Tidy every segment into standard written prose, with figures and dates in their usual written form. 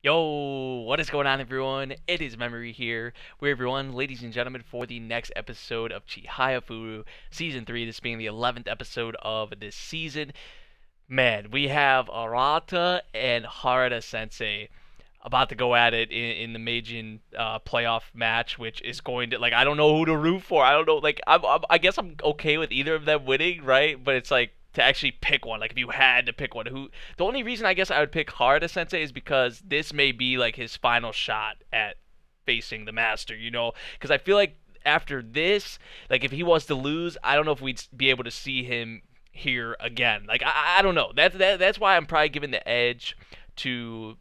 Yo, what is going on, everyone? It is Memory here. We're everyone, ladies and gentlemen, for the next episode of Chihayafuru Season 3, this being the 11th episode of this season. Man, we have Arata and Harada Sensei about to go at it in the Meijin playoff match, which is going to, like, I don't know who to root for. I don't know, like, I guess I'm okay with either of them winning, right? But it's like, to actually pick one, like, if you had to pick one, who, the only reason I guess I would pick Harada Sensei is because this may be, like, his final shot at facing the master, Because I feel like after this, like, if he was to lose, I don't know if we'd be able to see him here again. Like, I don't know. That's why I'm probably giving the edge to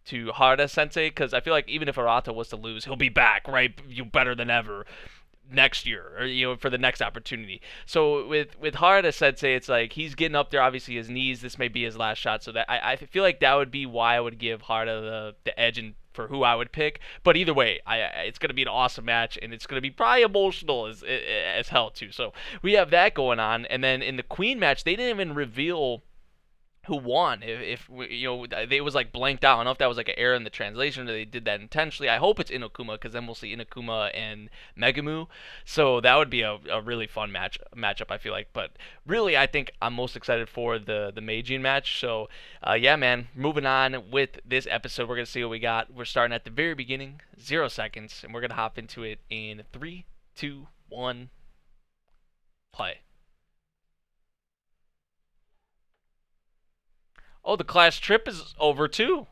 Harada Sensei, because I feel like even if Arata was to lose, he'll be back, right? You better than ever next year, or for the next opportunity. So with Harada Sensei, it's like he's getting up there. Obviously, his knees. This may be his last shot. So that I feel like that would be why I would give Harada the edge and for who I would pick. But either way, it's going to be an awesome match, and it's going to be probably emotional as hell too. So we have that going on, and then in the Queen match, they didn't even reveal who won. If it was like blanked out. I don't know if that was like an error in the translation or they did that intentionally. I hope it's Inokuma, because then we'll see Inokuma and Megumu. So that would be a really fun matchup, I feel like. But really, I think I'm most excited for the Meijin match. So yeah, man, moving on with this episode, we're gonna see what we got. We're starting at the very beginning, 0 seconds, and we're gonna hop into it in 3, 2, 1, play. Oh, the class trip is over too.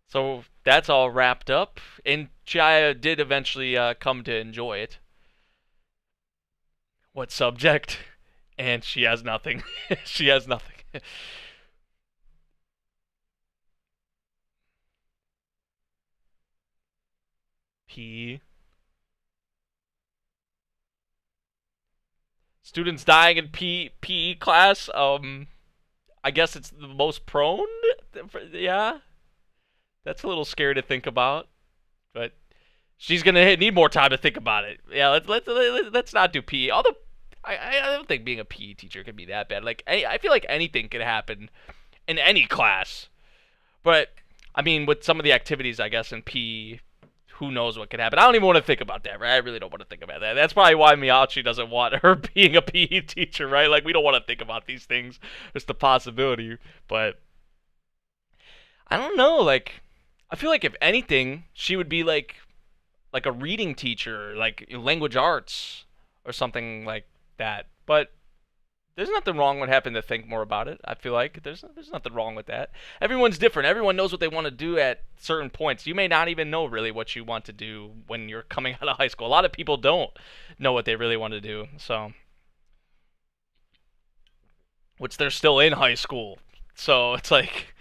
So that's all wrapped up, and Chaya did eventually come to enjoy it. What subject? And she has nothing. She has nothing. P. Students dying in PE class. I guess it's the most prone. Yeah, that's a little scary to think about, but she's gonna need more time to think about it. Yeah, let's not do PE. Although I don't think being a PE teacher could be that bad. Like I feel like anything could happen in any class. But I mean, with some of the activities, I guess in PE, who knows what could happen? I don't even want to think about that, right? I really don't want to think about that. That's probably why Miyachi doesn't want her being a PE teacher, right? Like we don't want to think about these things. It's the possibility, but I don't know. Like I feel like if anything, she would be like a reading teacher, like language arts or something like that. But there's nothing wrong with having to think more about it. I feel like there's nothing wrong with that. Everyone's different. Everyone knows what they want to do at certain points. You may not even know really what you want to do when you're coming out of high school. A lot of people don't know what they really want to do. So, which they're still in high school. So it's like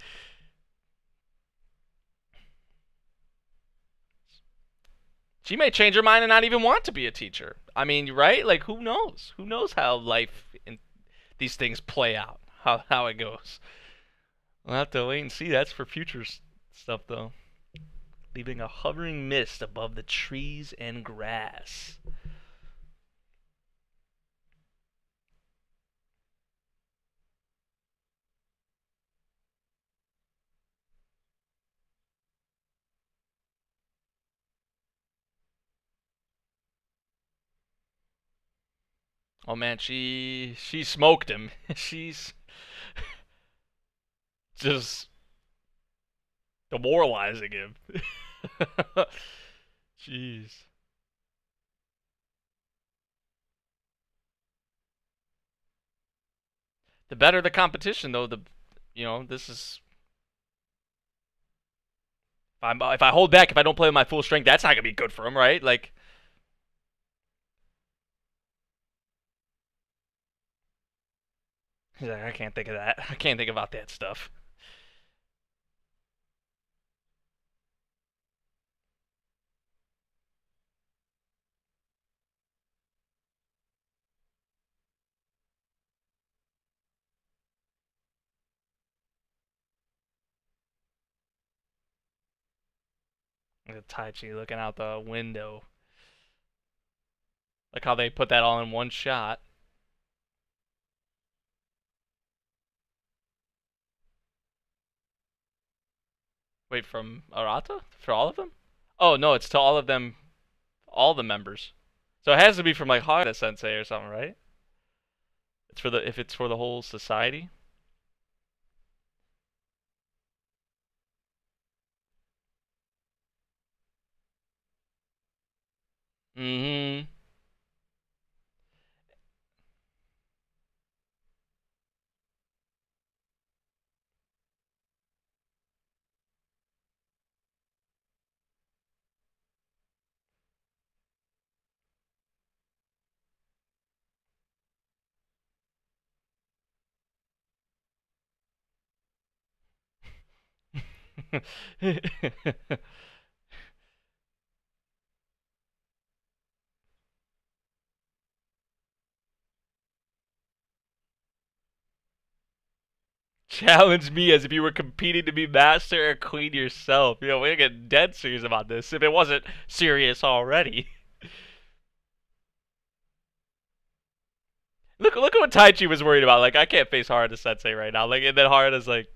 she may change her mind and not even want to be a teacher. I mean, right? Like who knows? Who knows how life and these things play out? How it goes. We'll have to wait and see. That's for future stuff, though. Leaving a hovering mist above the trees and grass. Oh man, she smoked him. She's just demoralizing him. Jeez. The better the competition, though, this is. If I hold back, if I don't play with my full strength, that's not gonna be good for him, right? Like, he's like, I can't think of that. I can't think about that stuff. Taichi looking out the window. Like how they put that all in one shot. Wait, from Arata? For all of them? Oh no, it's to all of them, all the members. So it has to be from like Harada Sensei or something, right? It's for the if it's for the whole society. Mm-hmm. Challenge me as if you were competing to be master or queen yourself. You know, we're getting dead serious about this if it wasn't serious already. Look at what Taichi was worried about. Like, I can't face Harada Sensei right now. Like, and then Harada's like,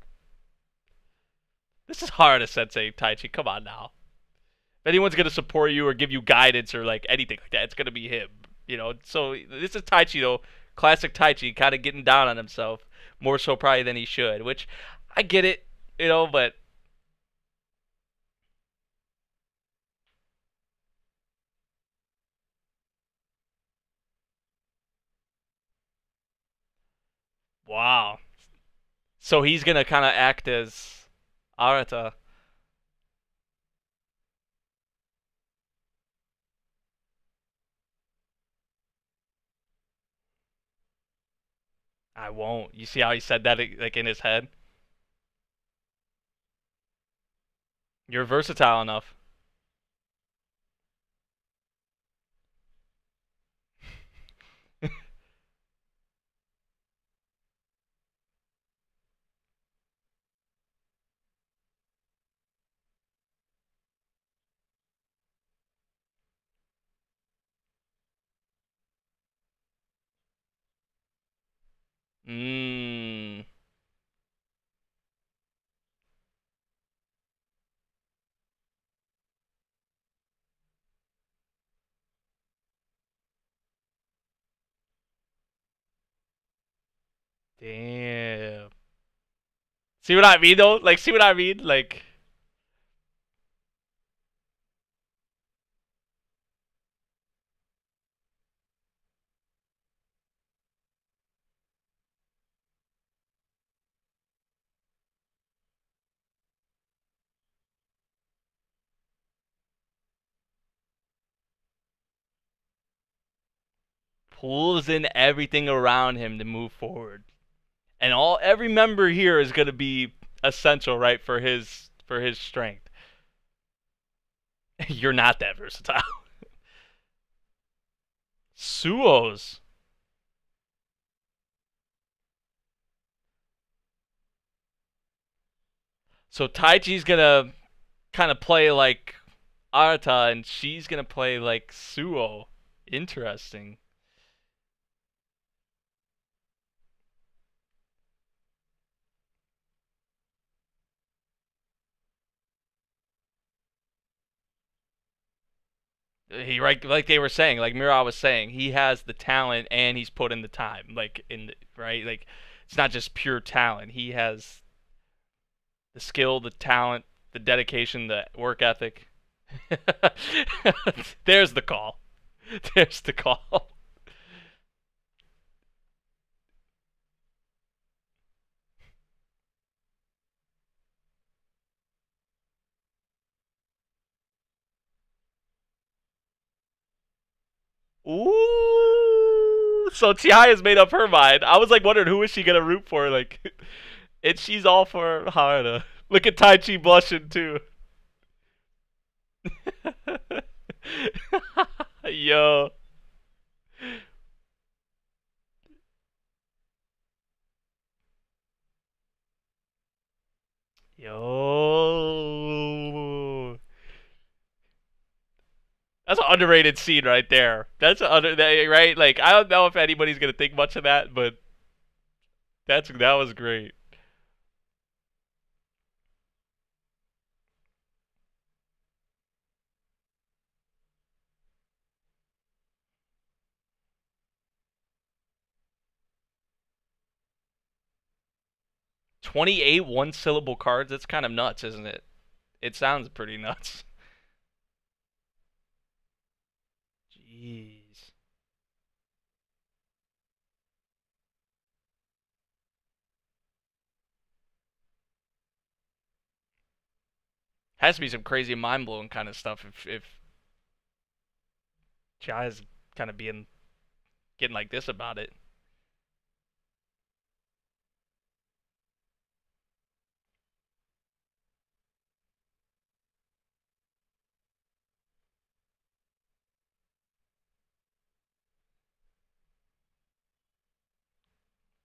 this is Harada Sensei, Taichi. Come on now. If anyone's gonna support you or give you guidance or like anything like that, it's gonna be him. You know. So this is Taichi though, classic Taichi, kind of getting down on himself more so probably than he should. Which I get it, you know, but wow. So he's gonna kind of act as Arata. I won't. You see how he said that like in his head? You're versatile enough. Mmm. Damn. See what I mean though? Like, see what I mean? Like, pulls in everything around him to move forward. And every member here is gonna be essential, right, for his strength. You're not that versatile. Suos. So Taichi's gonna kind of play like Arata, and she's gonna play like Suo. Interesting. He right like they were saying, like Mira was saying, he has the talent and he's put in the time, like in the, right, like it's not just pure talent. He has the skill, the talent, the dedication, the work ethic. There's the call. There's the call. Ooh. So Chihaya has made up her mind. I was like wondering who is she gonna root for, like, and she's all for Harada. Look at Taichi blushing too. Yo. Yo. That's an underrated scene right there. That's right. Like, I don't know if anybody's gonna think much of that, but that was great. 28 one-syllable cards. That's kind of nuts, isn't it? It sounds pretty nuts. Jeez. Has to be some crazy mind-blowing kind of stuff if Chiha's kind of being getting like this about it.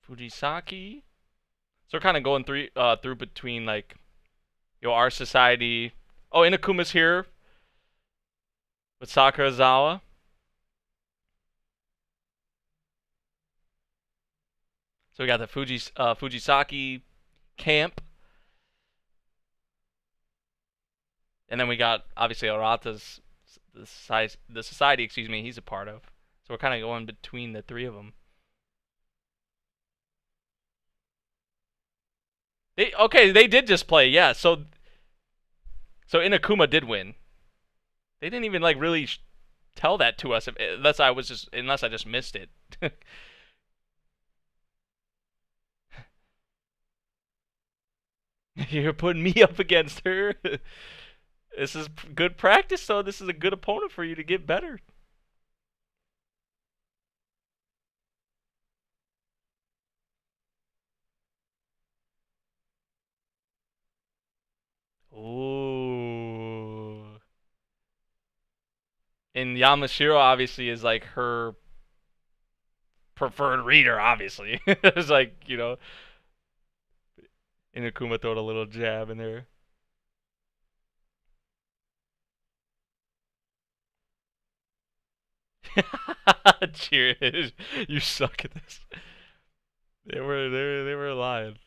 Fujisaki. So we're kind of going through between like our society. Oh, Inakuma's here with Sakurazawa. So we got the Fujisaki camp, and then we got obviously Arata's the society. Excuse me, he's a part of. So we're kind of going between the three of them. They did just play, yeah. So Inakuma did win. They didn't even like really tell that to us, unless I just missed it. You're putting me up against her. This is good practice, though. This is a good opponent for you to get better. Ooh. And Yamashiro obviously is like her preferred reader, obviously. It's like, Inakuma throwed a little jab in there. Cheers. You suck at this. They were lying.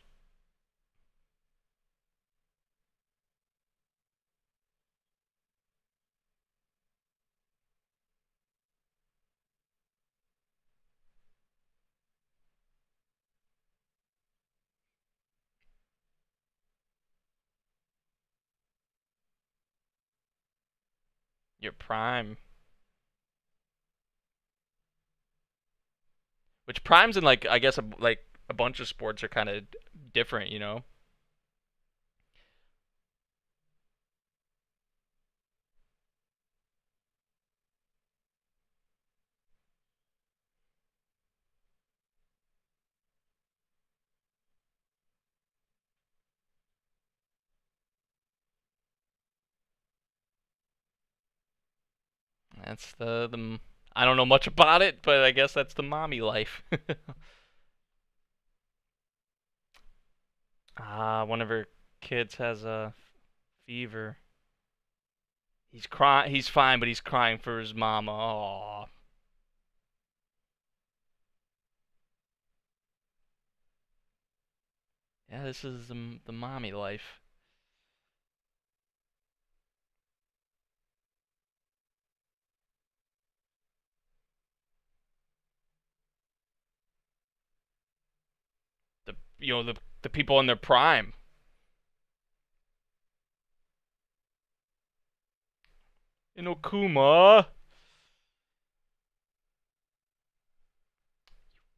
Your prime. Which primes in like I guess like a bunch of sports are kind of different, you know. That's the I don't know much about it, but I guess that's the mommy life. One of her kids has a fever. He's crying. He's fine, but he's crying for his mama. Aww. Yeah, this is the mommy life. The people in their prime. Inokuma.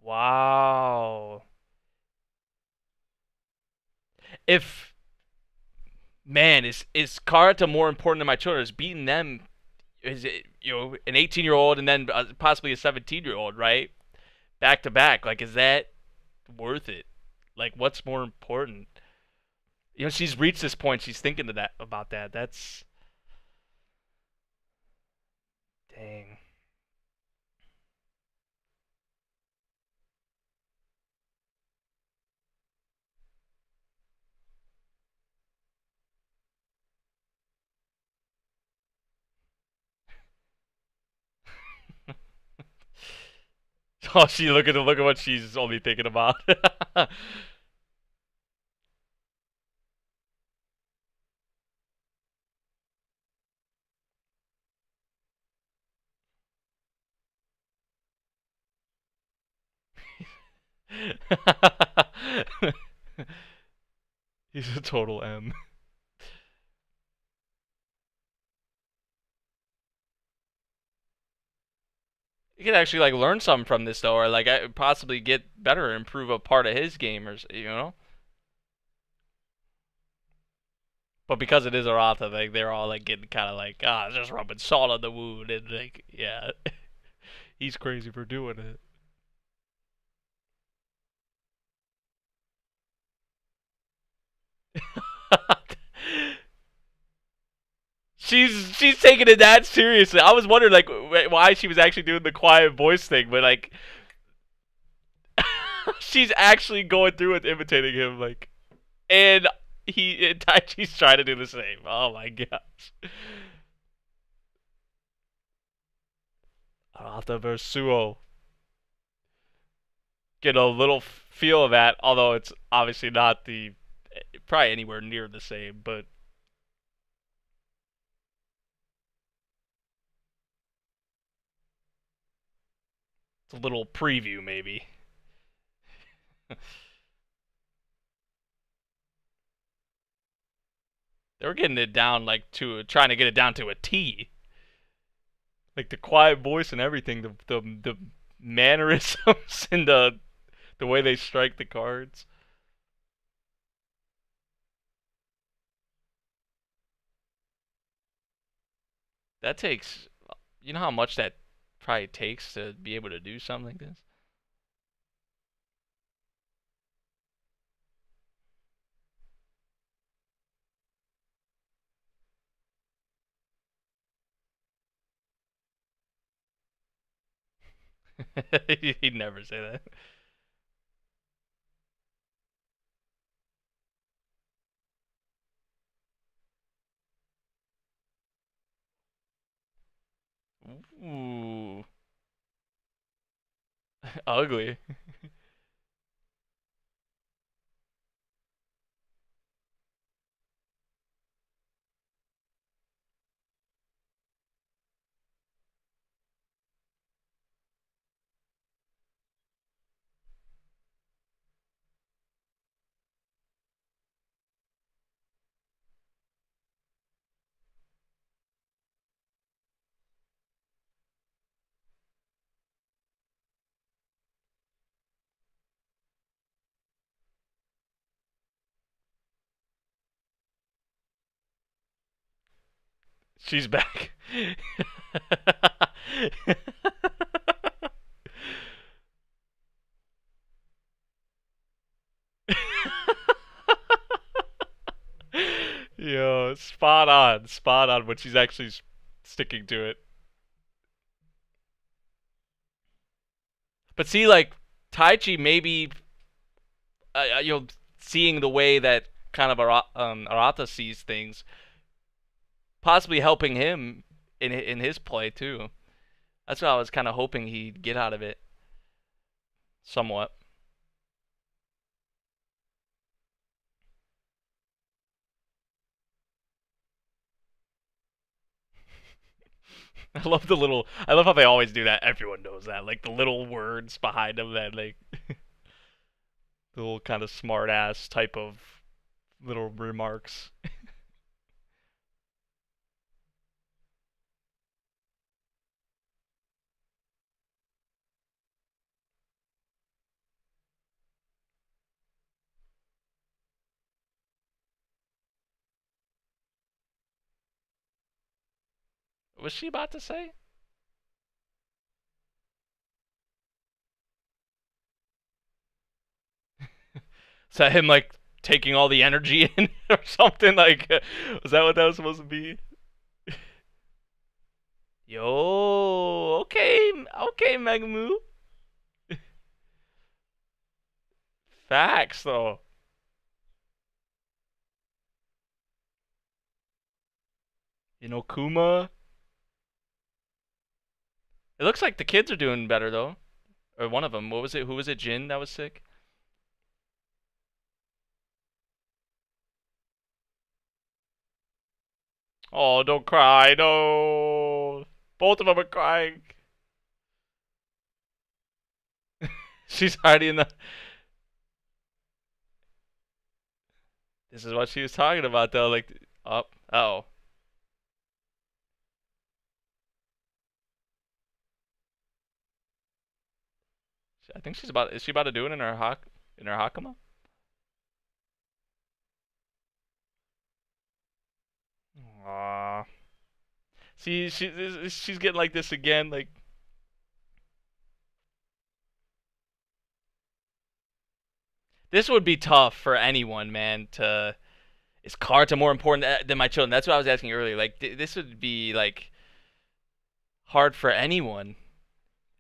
Wow. If man is Karata more important than my children? Is beating them is it an 18-year-old and then possibly a 17-year-old, right? Back to back. Like, is that worth it? Like, what's more important? She's reached this point. She's thinking of that about that. That's dang. Oh, she look at what she's only thinking about. He's a total M. He could actually like learn something from this though, or like possibly get better, and improve a part of his game, or you know. But because it is Arata, like they're all like getting kind of like just rubbing salt on the wound, and like yeah, he's crazy for doing it. She's taking it that seriously. I was wondering like why she was actually doing the quiet voice thing, but like she's actually going through with imitating him, like, and and Taichi's trying to do the same. Oh my gosh. Arata versus Suo. Get a little feel of that, although it's obviously not the probably anywhere near the same, but it's a little preview maybe. They were getting it down like trying to get it down to a T. Like the quiet voice and everything, the mannerisms and the way they strike the cards. That takes, you know how much that probably takes to be able to do something like this? He'd never say that. Ooh. Ugly. She's back. Yo, spot on. But she's actually sticking to it. But see, like Taichi, maybe seeing the way that kind of Arata sees things, possibly helping him in his play too. That's what I was kind of hoping he'd get out of it, somewhat. I love how they always do that. Everyone knows that, like the little words behind them that like the little kind of smart ass type of little remarks. Was she about to say? Is that him like taking all the energy in or something? Like, was that what that was supposed to be? Yo, okay, okay, Megamoo. Facts though. You know, Kuma. It looks like the kids are doing better though. Or one of them. What was it? Who was it? Jin that was sick. Oh, don't cry. No. Both of them are crying. She's already in the. This is what she was talking about, though. Like, oh. I think she's about. Is she about to do it in her Hakama? Aww. See, she's getting like this again. Like, this would be tough for anyone, man. Is Karta more important than my children? That's what I was asking earlier. Like, this would be like hard for anyone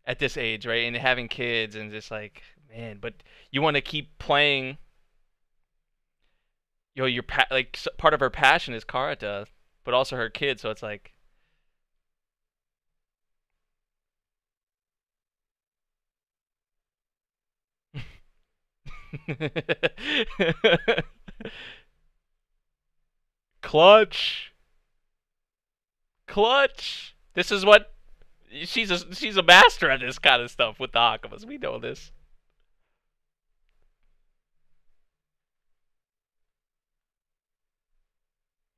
at this age, right? And having kids and just like, man, but you want to keep playing. Your like part of her passion is Karata, but also her kid. So it's like, clutch, clutch. This is what she's a master at this kind of stuff with the Hakamas. We know this.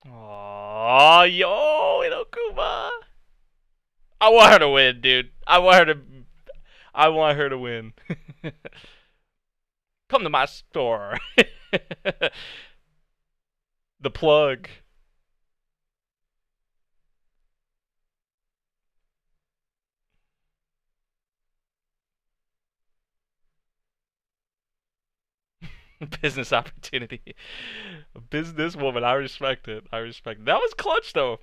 Oh, yo, Inokuma. I want her to win, dude. I want her to win. Come to my store. The plug. Business opportunity. A businesswoman. I respect it. I respect it. That was clutch, though.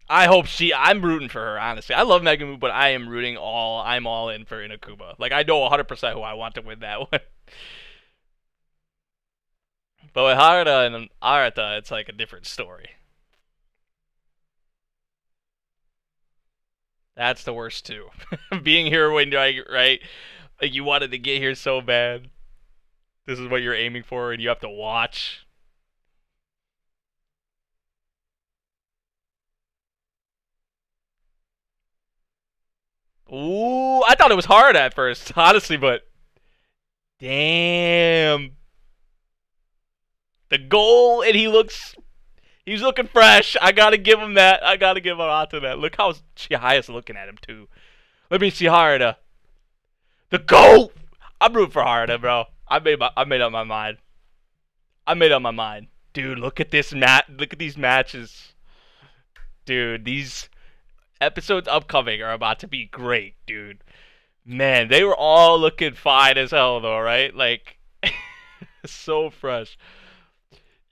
I hope I'm rooting for her, honestly. I love Megumu, but I'm all in for Inakuma. Like, I know 100% who I want to win that one. But with Harada and Arata, it's like a different story. That's the worst, too. Being here when, right? Like, you wanted to get here so bad. This is what you're aiming for, and you have to watch. Ooh, I thought it was hard at first, honestly, but damn. The goal, and he's looking fresh. I gotta give him that. I gotta give Arata that. Look how Chihaya's looking at him, too. Let me see Harada. The goal! I'm rooting for Harada, bro. I made up my mind. I made up my mind. Dude, look at this look at these matches. Dude, these episodes upcoming are about to be great, dude. Man, they were all looking fine as hell, though, right? Like, so fresh.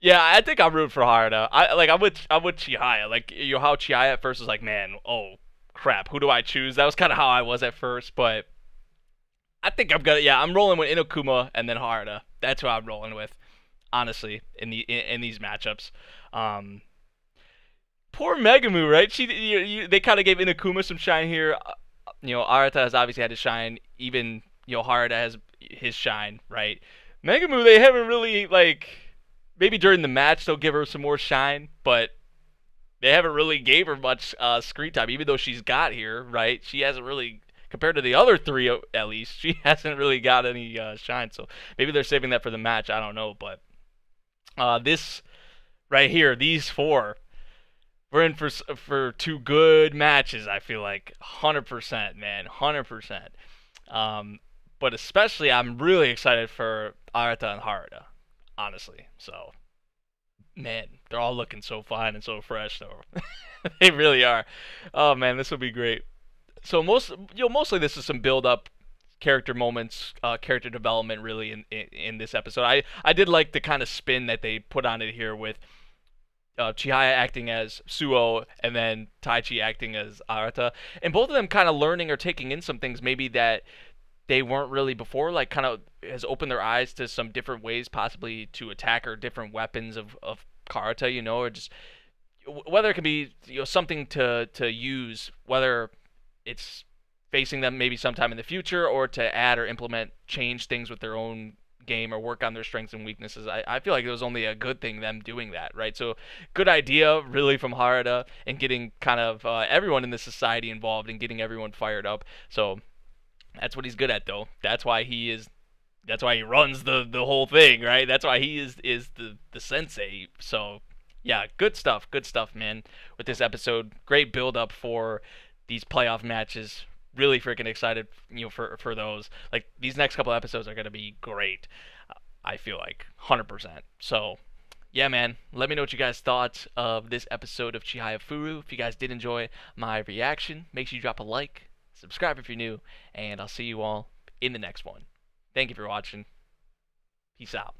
Yeah, I think I'm rooting for Harada. I'm with Chihaya. Like, how Chihaya at first was like, man, oh crap, who do I choose? That was kind of how I was at first, but I think I'm rolling with Inokuma and then Harada. That's what I'm rolling with, honestly, in these matchups. Um, Poor Megumu, right? They kind of gave Inakuma some shine here. Arata has obviously had his shine. Even Harada has his shine, right? Megumu, they haven't really like. Maybe during the match they'll give her some more shine, but they haven't really gave her much screen time. Even though she's got here, right? She hasn't really, compared to the other three at least, she hasn't really got any shine. So maybe they're saving that for the match. I don't know, but this right here, these four. We're in for two good matches, I feel like. 100%, man. 100%. But especially, I'm really excited for Arata and Harada, honestly. So, man, they're all looking so fine and so fresh, though. They really are. Oh, man, this will be great. So, mostly this is some build-up character moments, character development, really, in this episode. I did like the kind of spin that they put on it here with Chihaya acting as Suo and then Taichi acting as Arata, and both of them kind of learning or taking in some things maybe that they weren't really before, like kind of has opened their eyes to some different ways possibly to attack or different weapons of Karata, or just whether it can be something to use, whether it's facing them maybe sometime in the future or to add or implement, change things with their own game or work on their strengths and weaknesses. I feel like it was only a good thing them doing that, right? So good idea really from Harada and getting kind of everyone in the society involved and getting everyone fired up. So That's what he's good at, though. That's why he is. That's why he runs the whole thing, right? That's why he is the sensei. So yeah, good stuff, man. With this episode, great build up for these playoff matches. Really freaking excited, for those. Like these next couple episodes are gonna be great. I feel like 100%. So yeah, man. Let me know what you guys thought of this episode of Chihayafuru. If you guys did enjoy my reaction, make sure you drop a like, subscribe if you're new, and I'll see you all in the next one. Thank you for watching. Peace out.